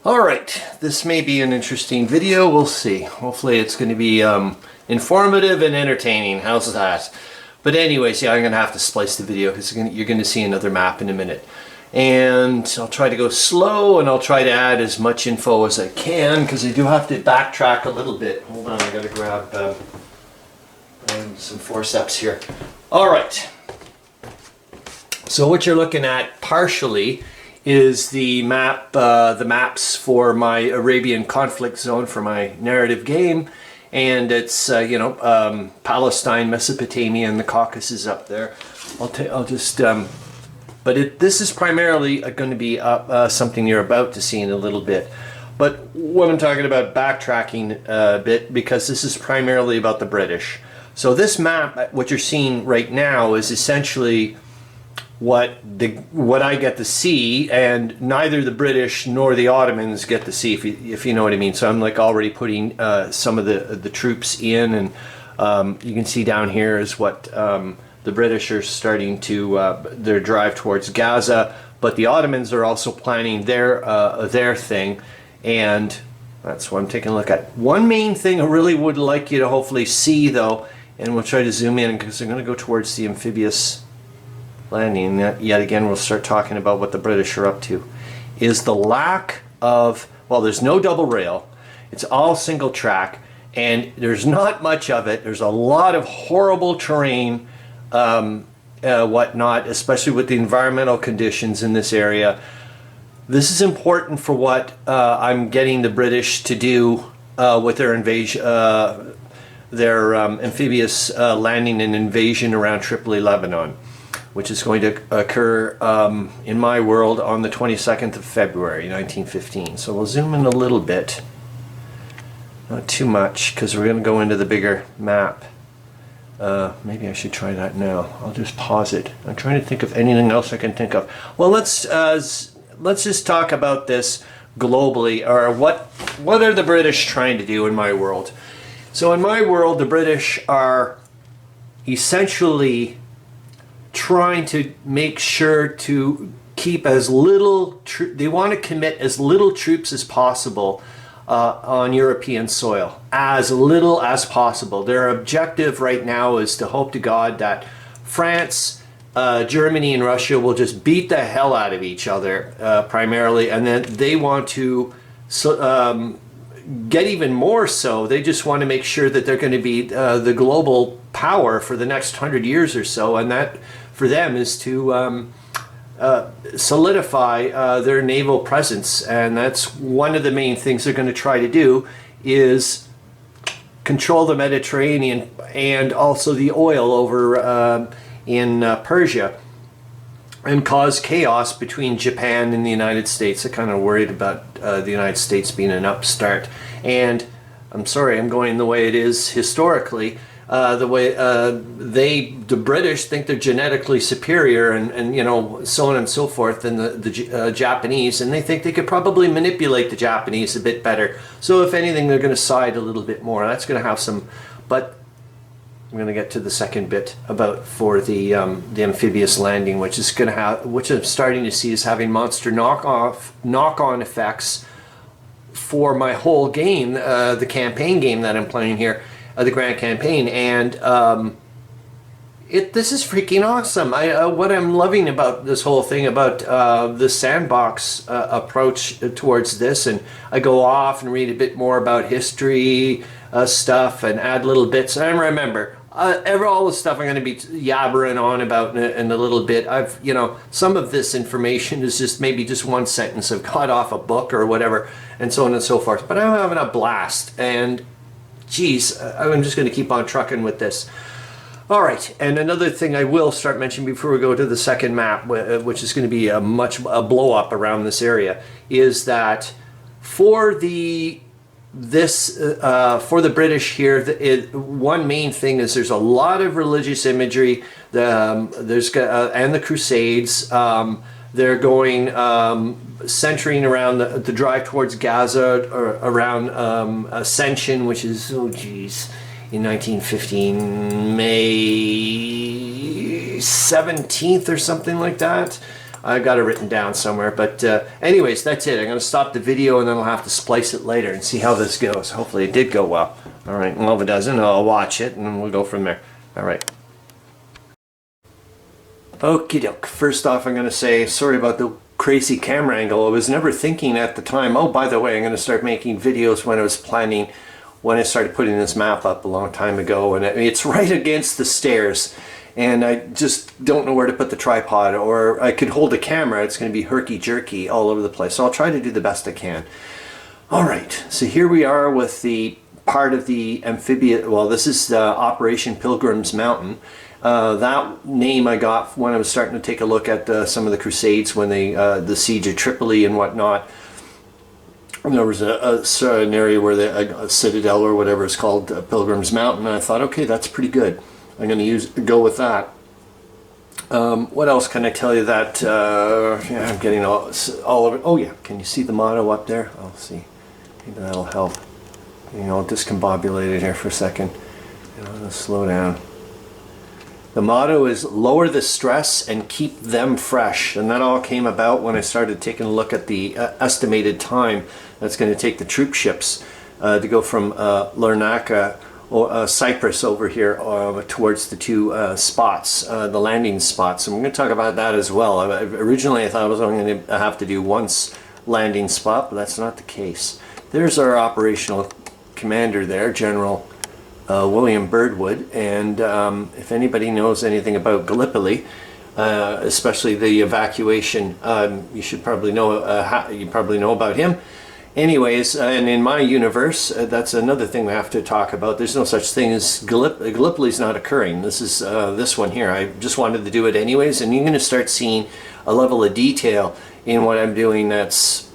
All right, this may be an interesting video. We'll see. Hopefully it's going to be informative and entertaining. How's that? But anyways, yeah, I'm going to have to splice the video because you're going to see another map in a minute. And I'll try to go slow, and I'll try to add as much info as I can because I do have to backtrack a little bit. Hold on, I got to grab some forceps here. All right. So what you're looking at partially is the maps for my Arabian conflict zone for my narrative game, and it's Palestine, Mesopotamia, and the Caucasus up there. I'll just this is primarily going to be something you're about to see in a little bit. But what I'm talking about backtracking a bit, because this is primarily about the British. So this map, what you're seeing right now, is essentially what I get to see, and neither the British nor the Ottomans get to see, if you know what I mean. So I'm like already putting some of the troops in, and you can see down here is what the British are starting to their drive towards Gaza, but the Ottomans are also planning their thing, and that's what I'm taking a look at. One main thing I really would like you to hopefully see, though, and we'll try to zoom in because I'm going to go towards the amphibious landing, yet again we'll start talking about what the British are up to, is the lack of, well, there's no double rail, it's all single track, and there's not much of it. There's a lot of horrible terrain, whatnot, especially with the environmental conditions in this area. This is important for what I'm getting the British to do with their invasion, their amphibious landing and invasion around Tripoli, Lebanon, which is going to occur in my world on the 22nd of February 1915. So we'll zoom in a little bit, not too much, because we're going to go into the bigger map. Maybe I should try that now. I'll just pause it. I'm trying to think of anything else I can think of. Well, let's just talk about this globally, or what are the British trying to do in my world? So in my world, the British are essentially trying to make sure to keep as little, they want to commit as little troops as possible on European soil, as little as possible. Their objective right now is to hope to God that France, Germany, and Russia will just beat the hell out of each other primarily, and then they want to get even more so. They just want to make sure that they're going to be the global power for the next 100 years or so, and that for them is to solidify their naval presence, and that's one of the main things they're going to try to do, is control the Mediterranean and also the oil over in Persia, and cause chaos between Japan and the United States. They're kind of worried about the United States being an upstart, and I'm sorry, I'm going the way it is historically. The way the British think they're genetically superior, and you know, so on and so forth, than the Japanese, and they think they could probably manipulate the Japanese a bit better. So if anything, they're going to side a little bit more. That's going to have some, but I'm going to get to the second bit about for the amphibious landing, which is going to have, which I'm starting to see is having monster knock-on effects for my whole game, the campaign game that I'm playing here. The Grand Campaign, and this is freaking awesome. What I'm loving about this whole thing about the sandbox approach towards this, and I go off and read a bit more about history stuff and add little bits. And remember, all the stuff I'm going to be yabbering on about in a little bit, some of this information is just maybe just one sentence I've got off a book or whatever, and so on and so forth. But I'm having a blast, and geez, I'm just going to keep on trucking with this. All right, and another thing I will start mentioning before we go to the second map, which is going to be a blow up around this area, is that for the British here, one main thing is there's a lot of religious imagery. And the Crusades. They're going centering around the drive towards Gaza, or around Ascension, which is, oh geez, in 1915, May 17th or something like that. I got it written down somewhere, but anyways, that's it. I'm going to stop the video and then I'll have to splice it later and see how this goes. Hopefully it did go well. All right, well, if it doesn't, I'll watch it and then we'll go from there. All right. Okie doke. First off, I'm going to say sorry about the crazy camera angle. I was never thinking at the time, oh, by the way, I'm going to start making videos when I was planning, when I started putting this map up a long time ago, and it's right against the stairs. And I just don't know where to put the tripod, or I could hold the camera. It's going to be herky-jerky all over the place. So I'll try to do the best I can. All right, so here we are with the part of the amphibious, well, this is Operation Pilgrim's Mountain. That name I got when I was starting to take a look at some of the Crusades, when they, the siege of Tripoli and whatnot. And there was an area where a citadel or whatever is called Pilgrim's Mountain, and I thought, okay, that's pretty good. I'm going to go with that. What else can I tell you that yeah, I'm getting all over? Oh yeah, can you see the motto up there? I'll see. Maybe that'll help. You know, discombobulated here for a second. You know, let's slow down. The motto is lower the stress and keep them fresh, and that all came about when I started taking a look at the estimated time that's going to take the troop ships to go from Larnaca, Cyprus over here towards the two spots, the landing spots, and we're going to talk about that as well. Originally I thought I was only going to have to do one landing spot, but that's not the case. There's our operational commander there, General William Birdwood, and if anybody knows anything about Gallipoli, especially the evacuation, you should probably know. You probably know about him. Anyways, and in my universe, that's another thing we have to talk about. There's no such thing as Gallipoli's not occurring. This is this one here. I just wanted to do it anyways, and you're going to start seeing a level of detail in what I'm doing that's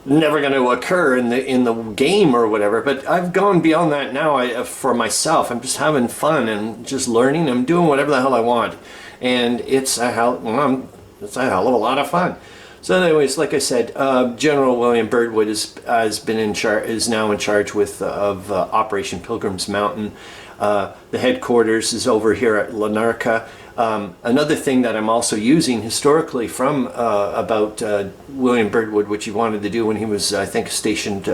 never going to occur in the game or whatever. But I've gone beyond that now. For myself, I'm just having fun and just learning. I'm doing whatever the hell I want, and it's a hell of a lot of fun. So anyways, like I said, General William Birdwood is now in charge of Operation Pilgrim's Mountain. The headquarters is over here at Larnaca. Another thing that I'm also using historically from about William Birdwood, which he wanted to do when he was, I think, stationed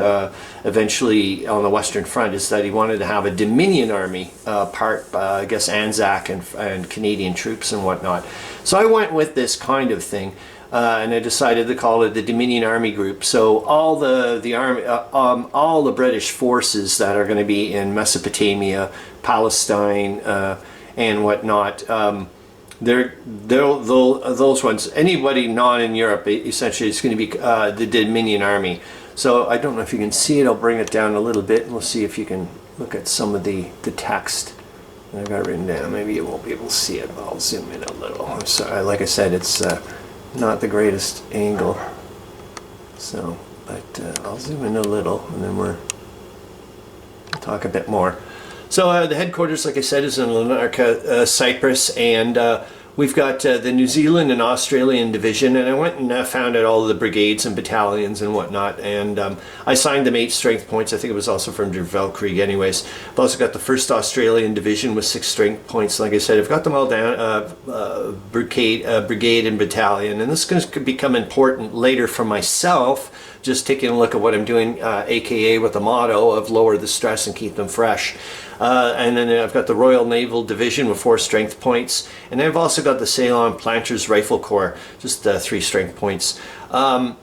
eventually on the Western Front, is that he wanted to have a Dominion Army part, I guess Anzac and Canadian troops and whatnot. So I went with this kind of thing. And I decided to call it the Dominion Army Group. So all the army, all the British forces that are going to be in Mesopotamia, Palestine, and whatnot, those ones. Anybody not in Europe, essentially, is going to be the Dominion Army. So I don't know if you can see it. I'll bring it down a little bit, and we'll see if you can look at some of the text that I've got written down. Maybe you won't be able to see it, but I'll zoom in a little. I'm sorry. Like I said, it's not the greatest angle, so but I'll zoom in a little and then we'll talk a bit more. So the headquarters, like I said, is in Larnaca, Cyprus, and we've got the New Zealand and Australian division, and I went and found out all the brigades and battalions and whatnot, and I assigned them 8 strength points. I think it was also from Der Weltkrieg anyways. I've also got the 1st Australian division with 6 strength points. Like I said, I've got them all down, brigade and battalion, and this is going to become important later for myself, just taking a look at what I'm doing, aka with the motto of lower the stress and keep them fresh. And then I've got the Royal Naval Division with 4 strength points, and I've also got the Ceylon Planters Rifle Corps, just 3 strength points. What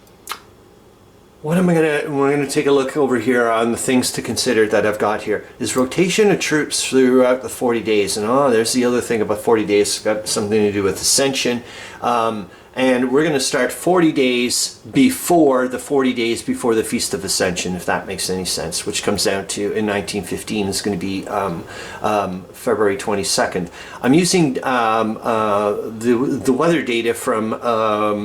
am I gonna? We're gonna take a look over here on the things to consider that I've got here. Is rotation of troops throughout the 40 days, and there's the other thing about 40 days. It's got something to do with ascension. And we're going to start 40 days before the 40 days before the Feast of Ascension, if that makes any sense, which comes down to, in 1915, is going to be February 22nd. I'm using the weather data from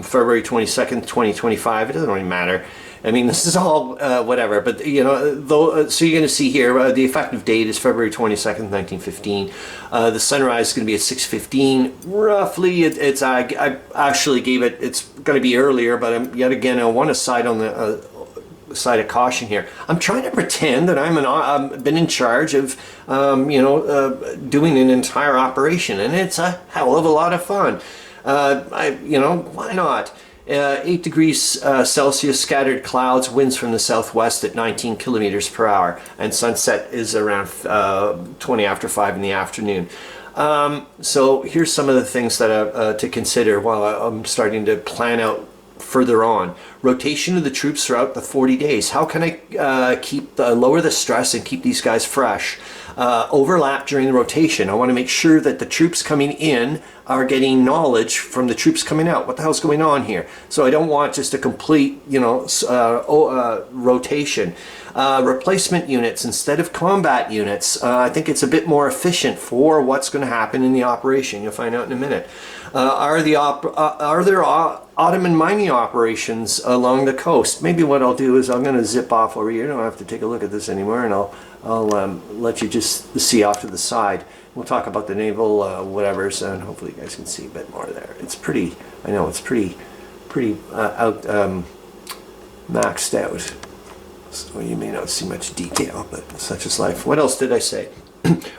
February 22nd, 2025. It doesn't really matter. I mean, this is all whatever, but you know, so you're going to see here the effective date is February 22nd, 1915. The sunrise is going to be at 6:15 roughly. I actually gave it. It's going to be earlier, but yet again, I want to side on the side of caution here. I'm trying to pretend that I've been in charge of doing an entire operation, and it's a hell of a lot of fun. Why not? 8 degrees Celsius, scattered clouds, winds from the southwest at 19 kilometers per hour, and sunset is around 20 after 5 in the afternoon. So here's some of the things that to consider while I'm starting to plan out further on. Rotation of the troops throughout the 40 days. How can I lower the stress and keep these guys fresh? Overlap during the rotation. I want to make sure that the troops coming in are getting knowledge from the troops coming out. What the hell's going on here? So I don't want just a complete, rotation. Replacement units instead of combat units. I think it's a bit more efficient for what's going to happen in the operation. You'll find out in a minute. Are there Ottoman mining operations along the coast? Maybe what I'll do is I'm going to zip off over here. I don't have to take a look at this anymore, and I'll let you just see off to the side. We'll talk about the naval whatevers, and hopefully you guys can see a bit more there. It's pretty, I know it's pretty maxed out. So you may not see much detail, but such is life. What else did I say?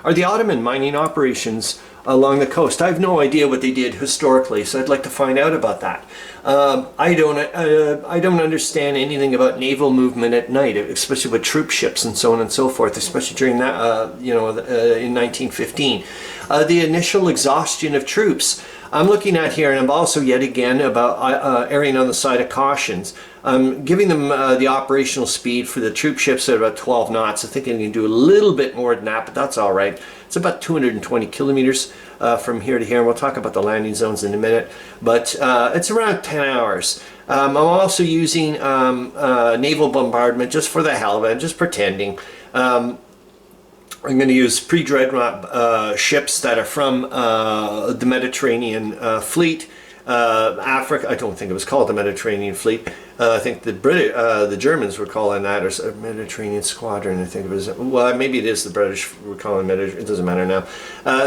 Are the Ottoman mining operations along the coast? I have no idea what they did historically, so I'd like to find out about that. I don't understand anything about naval movement at night, especially with troop ships and so on and so forth, especially during that, in 1915. The initial exhaustion of troops. I'm looking at here, and I'm also yet again about erring on the side of cautions. I'm giving them the operational speed for the troop ships at about 12 knots. I think I can do a little bit more than that, but that's all right. It's about 220 kilometers from here to here, and we'll talk about the landing zones in a minute. But it's around 10 hours. I'm also using naval bombardment just for the hell of it, just pretending. I'm going to use pre-dreadnought ships that are from the Mediterranean fleet. Africa, I don't think it was called the Mediterranean Fleet. I think the Germans were calling that, or Mediterranean Squadron, I think it was. Well, maybe it is the British were calling it, it doesn't matter now.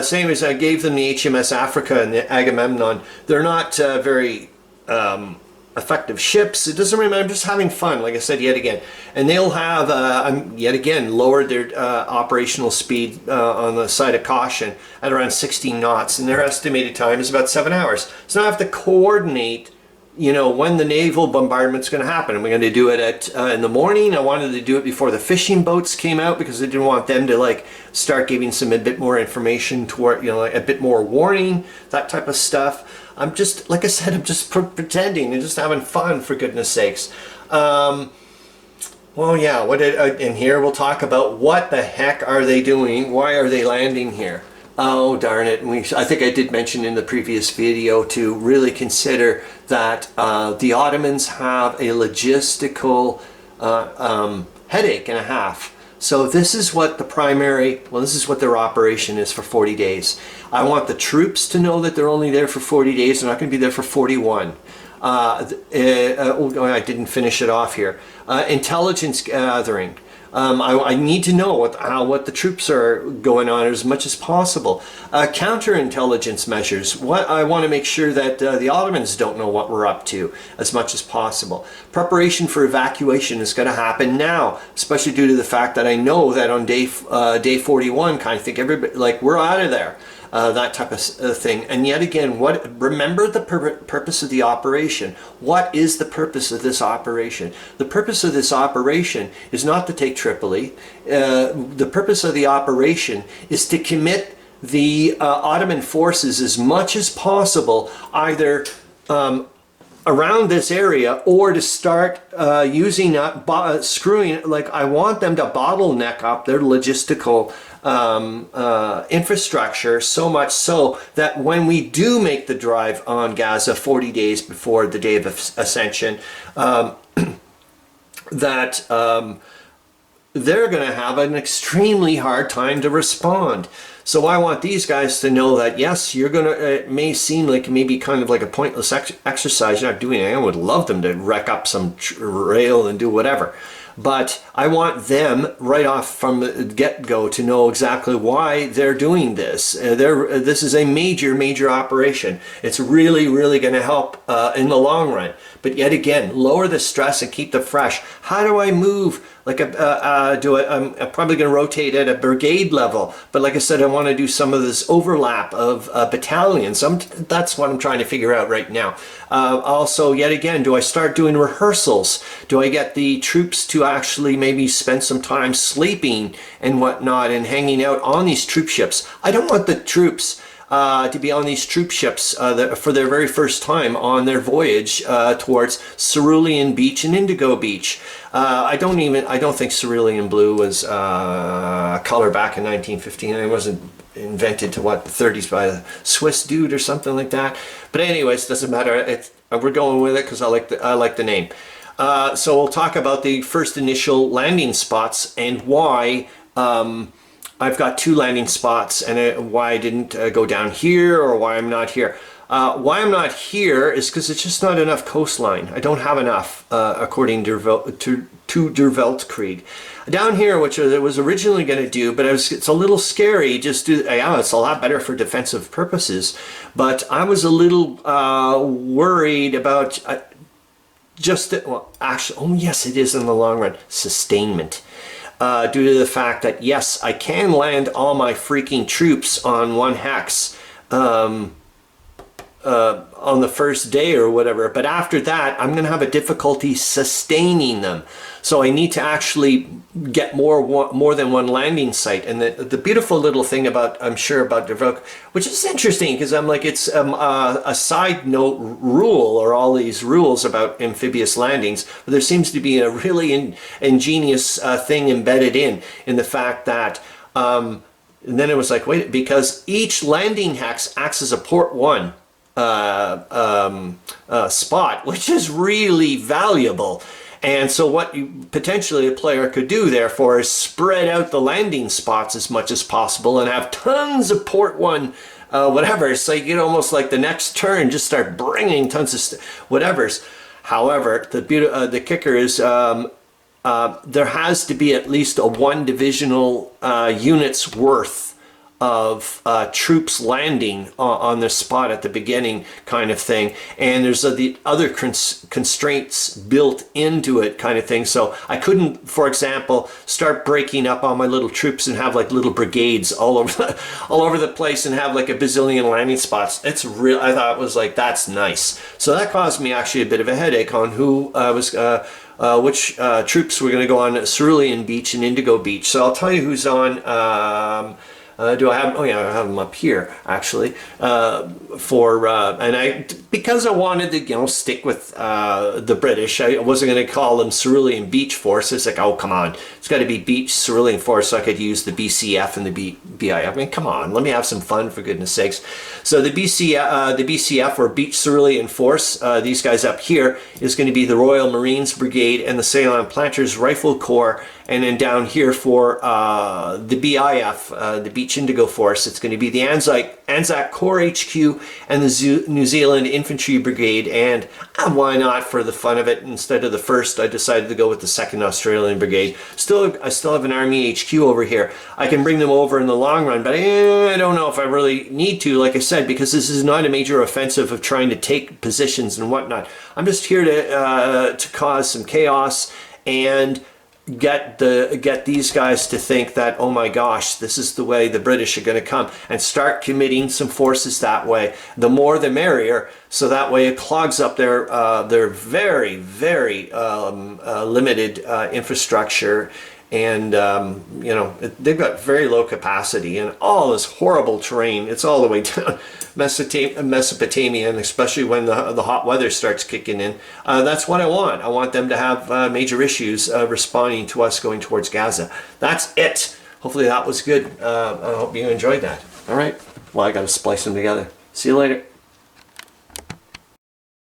Same as I gave them the HMS Africa and the Agamemnon. They're not very effective ships. It doesn't really matter. I'm just having fun, like I said, yet again. And they'll have, yet again, lowered their operational speed on the side of caution at around 16 knots. And their estimated time is about 7 hours. So now I have to coordinate, when the naval bombardment's going to happen. Am I going to do it in the morning? I wanted to do it before the fishing boats came out because I didn't want them to start giving a bit more information toward, a bit more warning, that type of stuff. I'm just, like I said, I'm just pretending and just having fun, for goodness sakes. Well, yeah, in here we'll talk about what the heck are they doing? Why are they landing here? Oh, darn it. I think I did mention in the previous video to really consider that the Ottomans have a logistical headache and a half. So this is what this is what their operation is for 40 days. I want the troops to know that they're only there for 40 days. They're not going to be there for 41. I didn't finish it off here. Intelligence gathering. I need to know what the troops are going on as much as possible. Counterintelligence measures. I want to make sure that the Ottomans don't know what we're up to as much as possible. Preparation for evacuation is going to happen now, especially due to the fact that I know that on day 41, kind of think everybody we're out of there. That type of thing. And yet again, remember the purpose of the operation. What is the purpose of this operation? The purpose of this operation is not to take Tripoli. The purpose of the operation is to commit the Ottoman forces as much as possible, either around this area, or to start using screwing, I want them to bottleneck up their logistical infrastructure, so much so that when we do make the drive on Gaza 40 days before the day of ascension, that they're going to have an extremely hard time to respond. So I want these guys to know that, yes, you're going to, it may seem like maybe kind of like a pointless exercise, you're not doing it. I would love them to wreck up some rail and do whatever. But I want them right off from the get-go to know exactly why they're doing this. This is a major, major operation. It's really, really going to help in the long run. But yet again, lower the stress and keep them fresh. How do I move? I'm probably going to rotate at a brigade level. But like I said, I want to do some of this overlap of battalions. That's what I'm trying to figure out right now. Also, yet again, do I start doing rehearsals? Do I get the troops to actually maybe spend some time sleeping and whatnot and hanging out on these troop ships? I don't want the troops to be on these troop ships for their very first time on their voyage towards Cerulean Beach and Indigo Beach. I don't think cerulean blue was color back in 1915. It wasn't invented to the 30s by a Swiss dude or something like that. But anyways, doesn't matter. We're going with it because I like the name. So we'll talk about the first initial landing spots and why I've got 2 landing spots, and why I didn't go down here, or why I'm not here. Why I'm not here is because it's just not enough coastline. I don't have enough, according to Der Weltkrieg. Down here, which I was originally going to do, but it's a little scary. It's a lot better for defensive purposes. But I was a little worried about yes, it is in the long run, sustainment. Due to the fact that, yes, I can land all my freaking troops on 1 hex on the first day or whatever, but after that I'm going to have a difficulty sustaining them. So I need to actually get more than 1 landing site. And the beautiful little thing I'm sure about Devoke, which is interesting because I'm like, it's a side note rule, or all these rules about amphibious landings, but there seems to be a really ingenious thing embedded in the fact that and then it was like, wait, because each landing hex acts as a port 1 spot, which is really valuable. And so what potentially a player could do, therefore, is spread out the landing spots as much as possible and have tons of port 1 whatever. So you get almost like the next turn, just start bringing tons of whatevers. However, the kicker is there has to be at least a 1 divisional unit's worth of troops landing on the spot at the beginning, kind of thing, and there's the other constraints built into it, kind of thing. So I couldn't, for example, start breaking up all my little troops and have like little brigades all over the place and have like a bazillion landing spots. It's real. I thought it was like, that's nice. So that caused me actually a bit of a headache on which troops were going to go on Cerulean Beach and Indigo Beach. So I'll tell you who's on. Do I have? Oh yeah, I have them up here actually. Because I wanted to, stick with the British. I wasn't going to call them Cerulean Beach Force. It's like, oh come on, it's got to be Beach Cerulean Force, so I could use the BCF and the BIF. I mean, come on, let me have some fun, for goodness sakes. So the BCF or Beach Cerulean Force, these guys up here, is going to be the Royal Marines Brigade and the Ceylon Planters Rifle Corps. And then down here for the BIF, the Beach Indigo Force, it's going to be the Anzac Corps HQ and the New Zealand Infantry Brigade. And why not, for the fun of it, instead of the 1st, I decided to go with the 2nd Australian Brigade. I still have an Army HQ over here. I can bring them over in the long run, but I don't know if I really need to, like I said, because this is not a major offensive of trying to take positions and whatnot. I'm just here to cause some chaos and get these guys to think that, oh my gosh, this is the way the British are going to come, and start committing some forces that way. The more the merrier, so that way it clogs up their very, very limited infrastructure. And they've got very low capacity and all this horrible terrain. It's all the way down Mesopotamia, and especially when the hot weather starts kicking in. That's what I want. I want them to have major issues responding to us going towards Gaza. That's it. Hopefully that was good. I hope you enjoyed that. All right. Well, I got to splice them together. See you later.